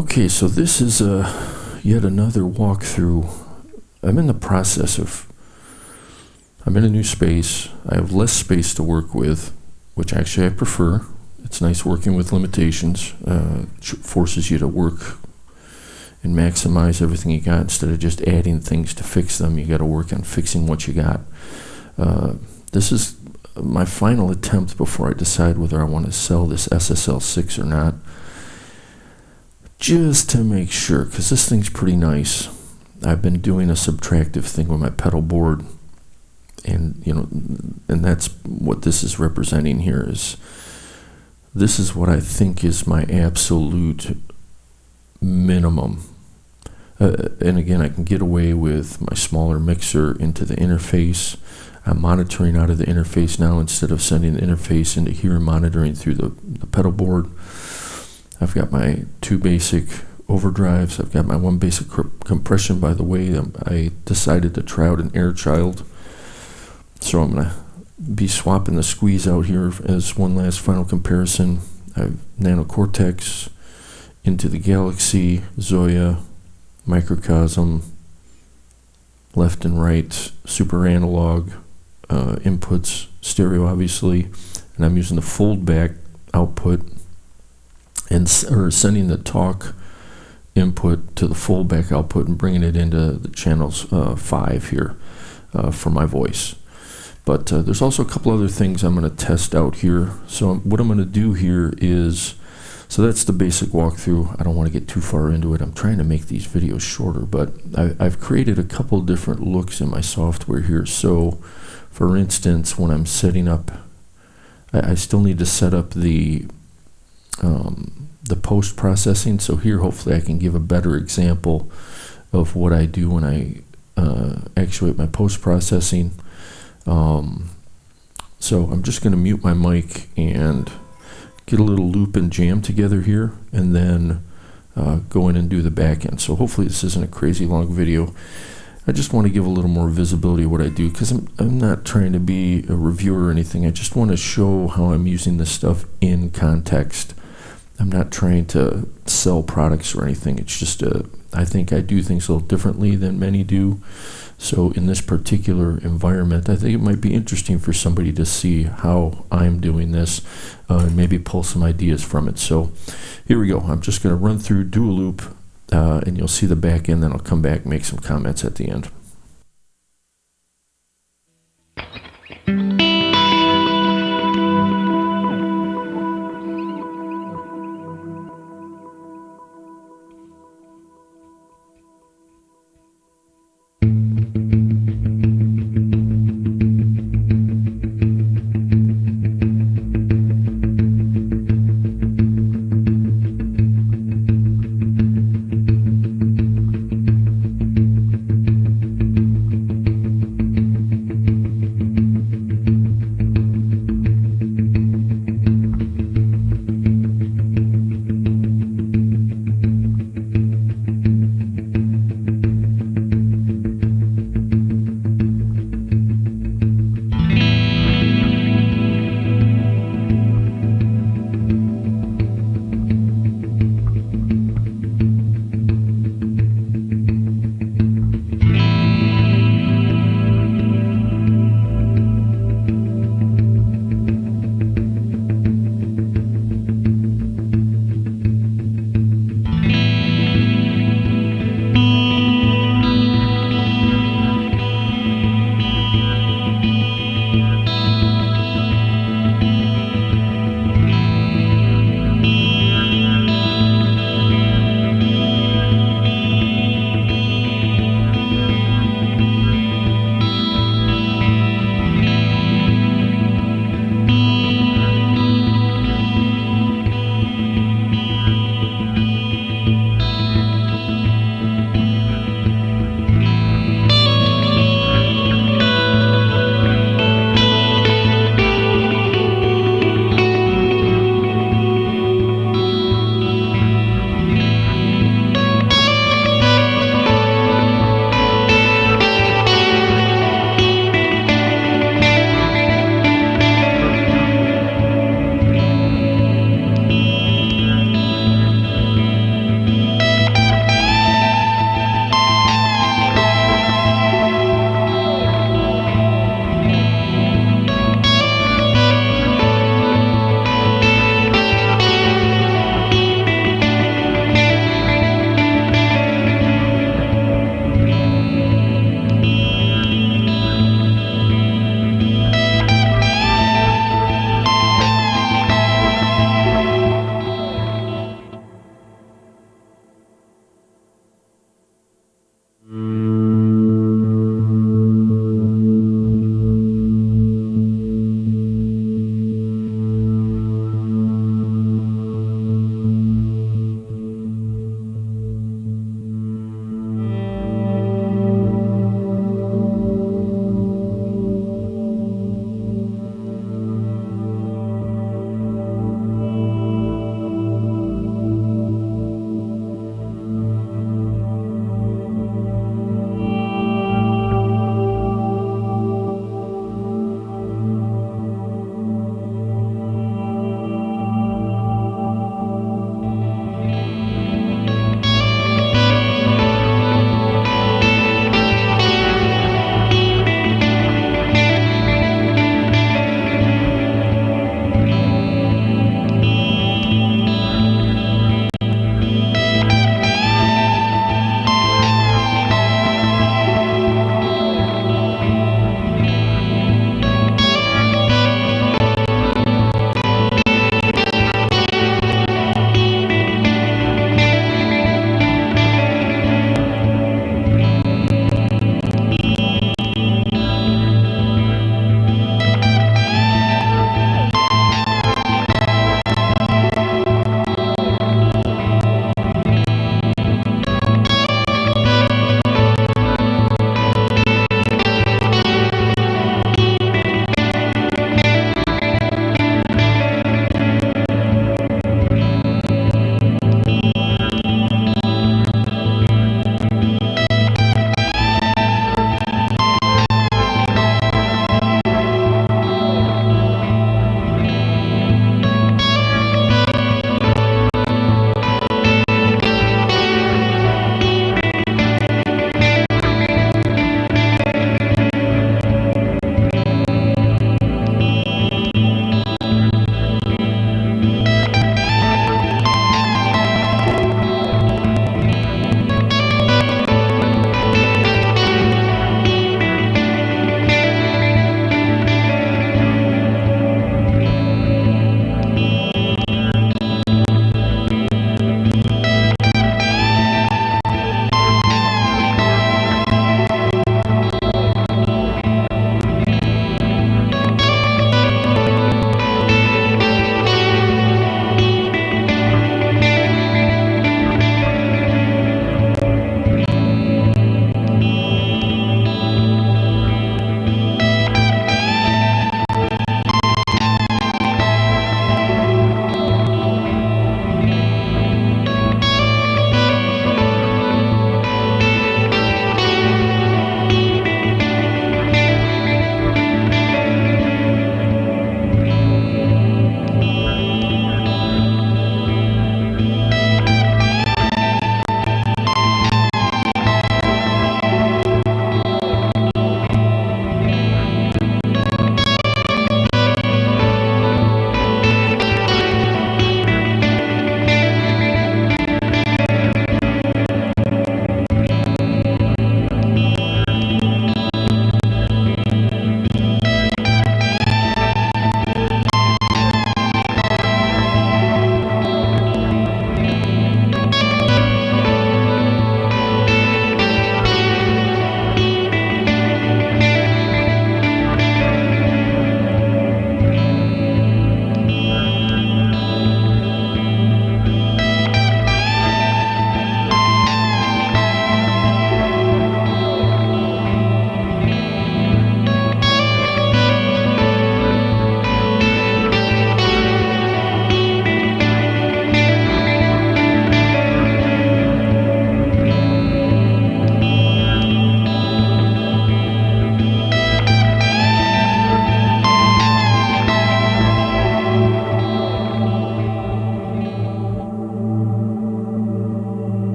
Okay, so this is yet another walkthrough. I'm in the process of, I'm in a new space. I have less space to work with, which actually I prefer. It's nice working with limitations. Forces you to work and maximize everything you got instead of just adding things to fix them. You got to work on fixing what you got. This is my final attempt before I decide whether I want to sell this SSL6 or not. Just to make sure, because this thing's pretty nice. I've been doing a subtractive thing with my pedal board, and and that's what this is representing here. This is what I think is my absolute minimum. And again, I can get away with my smaller mixer into the interface. I'm monitoring out of the interface now instead of sending the interface into here and monitoring through the pedal board. I've got my 2 basic overdrives. I've got my 1 basic compression. By the way, I decided to try out an Airchild, so I'm going to be swapping the squeeze out here as one last final comparison. I have Nano Cortex into the Galaxy, Zoya, Microcosm, left and right, super analog inputs, stereo obviously, and I'm using the foldback output and sending the talk input to the foldback output and bringing it into the channels 5 here for my voice. But there's also a couple other things I'm going to test out here. So what I'm going to do here is, so that's the basic walkthrough. I don't want to get too far into it. I'm trying to make these videos shorter, but I've created a couple different looks in my software here. So for instance, when I'm setting up, I still need to set up the post-processing. So here, hopefully I can give a better example of what I do when I actuate my post-processing. So I'm just going to mute my mic and get a little loop and jam together here, and then go in and do the back end. So hopefully this isn't a crazy long video. I just want to give a little more visibility of what I do, because I'm not trying to be a reviewer or anything. I just want to show how I'm using this stuff in context. I'm not trying to sell products or anything. It's just I think I do things a little differently than many do. So in this particular environment, I think it might be interesting for somebody to see how I'm doing this and maybe pull some ideas from it. So here we go. I'm just going to run through, do a loop, and you'll see the back end. Then I'll come back and make some comments at the end.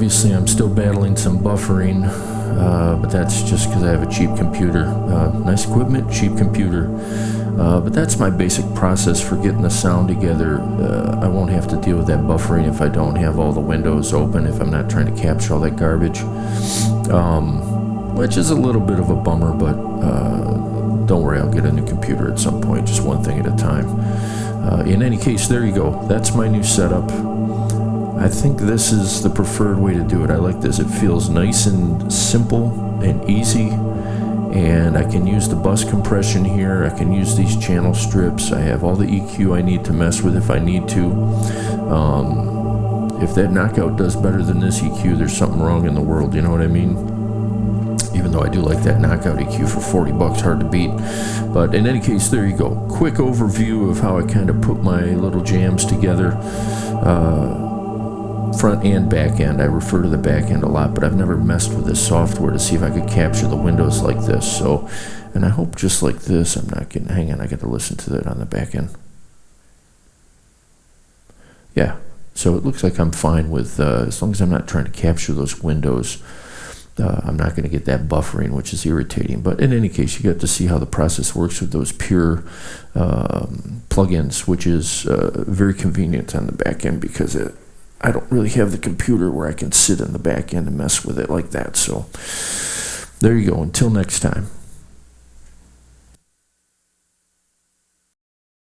obviously I'm still battling some buffering, but that's just because I have a cheap computer. Nice equipment, cheap computer. But that's my basic process for getting the sound together. I won't have to deal with that buffering if I don't have all the windows open, if I'm not trying to capture all that garbage, which is a little bit of a bummer, but don't worry, I'll get a new computer at some point, just one thing at a time. In any case, there you go. That's my new setup. I think this is the preferred way to do it. I like this. It feels nice and simple and easy. And I can use the bus compression here. I can use these channel strips. I have all the EQ I need to mess with if I need to. If that knockout does better than this EQ, there's something wrong in the world, you know what I mean? Even though I do like that knockout EQ for $40, hard to beat. But in any case, there you go. Quick overview of how I kind of put my little jams together. Front and back end. I refer to the back end a lot, but I've never messed with this software to see if I could capture the windows like this. So, and I hope just like this, I'm not getting, hang on, I got to listen to that on the back end. Yeah, so it looks like I'm fine with, as long as I'm not trying to capture those windows, I'm not going to get that buffering, which is irritating. But in any case, you get to see how the process works with those pure plugins, which is very convenient on the back end because I don't really have the computer where I can sit in the back end and mess with it like that. So there you go. Until next time.